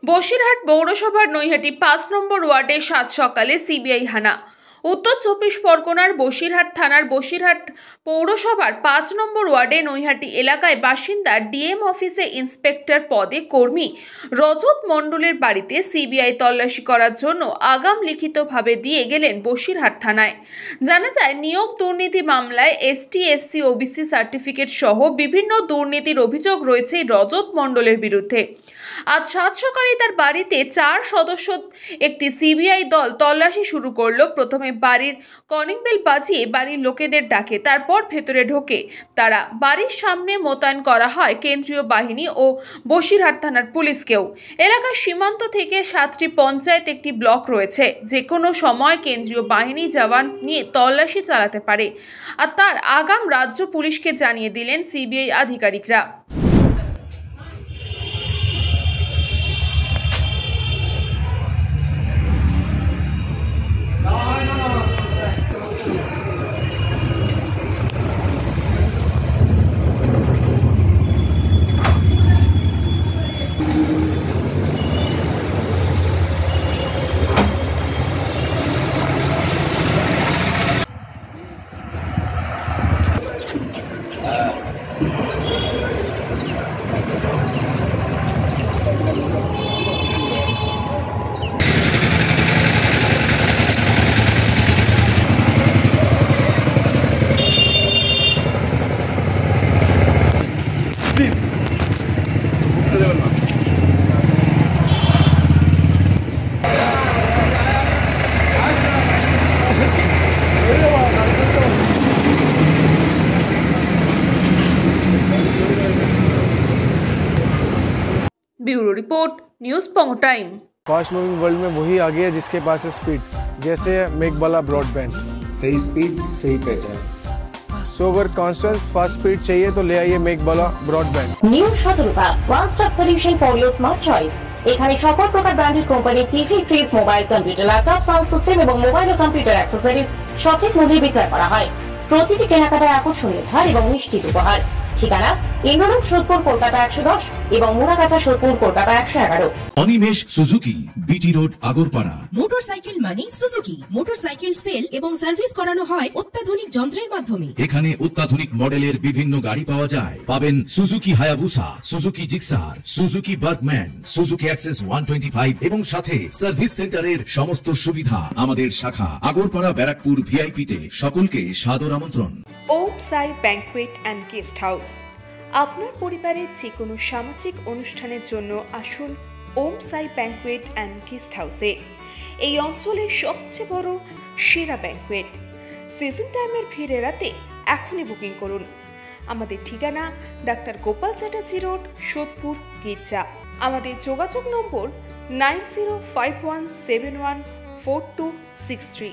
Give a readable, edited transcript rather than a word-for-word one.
বসিরহাট পৌরসভার নৈহাটি ৫ নম্বর ওয়ার্ডে সাত সকালে সিবিআই হানা। উত্তর ২৪ পরগনার বসিরহাট থানার বসিরহাট পৌরসভার ৫ নম্বর ওয়ার্ডে নৈহাটি এলাকায় বাসিন্দা ডিএম অফিসে ইন্সপেক্টর পদে কর্মী রজত মণ্ডলের বাড়িতে সিবিআই তল্লাশি করার জন্য আগাম লিখিতভাবে দিয়ে গেলেন বসিরহাট থানায়। জানা যায়, নিয়োগ দুর্নীতি মামলায় এসটি এসসি ওবিসি সার্টিফিকেট সহ বিভিন্ন দুর্নীতির অভিযোগ রয়েছে রজত মণ্ডলের বিরুদ্ধে। আজ সাত সকালে তার বাড়িতে ৪ সদস্য একটি সিবিআই দল তল্লাশি শুরু করলো। প্রথমে বাড়ির কলিং বেল বাজিয়ে বাড়ির লোকেদের ডাকে, তারপর ভেতরে ঢোকে তারা। বাড়ির সামনে মোতায়েন করা হয় কেন্দ্রীয় বাহিনী ও বসিরহাট থানার পুলিশকেও। এলাকার সীমান্ত থেকে ৭টি পঞ্চায়েত, একটি ব্লক রয়েছে, যে কোনো সময় কেন্দ্রীয় বাহিনী জওয়ান নিয়ে তল্লাশি চালাতে পারে। আর তার আগাম রাজ্য পুলিশকে জানিয়ে দিলেন সিবিআই আধিকারিকরা। Bureau report, news Pongo time. Fast moving world में वही आगे है जिसके पास है स्पीड, जैसे मेघबाला ब्रॉडबैंड। सही स्पीड सही पहचान। सो अगर कांस्टेंट फास्ट स्पीड चाहिए तो ले आइए मेघबाला ब्रॉडबैंड। নিউ সতর্কতা, one stop solution for your smart choice. এখানে সকল প্রকার ব্র্যান্ডেড কোম্পানির TV, fridge, mobile, computer, laptop, sound system এবং মোবাইল ও কম্পিউটার অ্যাক্সেসরিজ সঠিক মূল্যে বিক্রয় করা হয়। প্রতিটি কেনাকাটায় আকর্ষণীয় ছাড় এবং নিশ্চিত উপহার। ঠিকানা ইন্দ্রলোক, সোদপুর, কলকাতা ১১০ এবং Muragachha, Sodepur, Kolkata ১১১। Animesh Suzuki, BT road, Agarpara. Motorcycle মানে সুজুকি। মোটরসাইকেল সেল এবং সার্ভিস করানো হয় অত্যাধুনিক যন্ত্রের মাধ্যমে। এখানে অত্যাধুনিক মডেলের বিভিন্ন গাড়ি পাওয়া যায়। পাবেন Suzuki Hayabusa, Suzuki Gixxer, Suzuki Bergman, Suzuki access 125 এবং সাথে সার্ভিস সেন্টারের সমস্ত সুবিধা। আমাদের শাখা আগরপাড়া, ব্যারাকপুর ভিআইপি তে। সকলকে সাদর আমন্ত্রণ। ওম সাই ব্যাংকুয়েট অ্যান্ড গেস্ট হাউস। আপনার পরিবারের যে কোনো সামাজিক অনুষ্ঠানের জন্য আসুন ওম সাই ব্যাংকুয়েট অ্যান্ড গেস্ট হাউসে। এই অঞ্চলের সবচেয়ে বড় সেরা ব্যাংকুয়েট। সিজন টাইমের ভিড় এড়াতে এখনই বুকিং করুন। আমাদের ঠিকানা ডাক্তার গোপাল চ্যাটার্জি রোড, সোদপুর, গির্জা। আমাদের যোগাযোগ নম্বর 9051714263।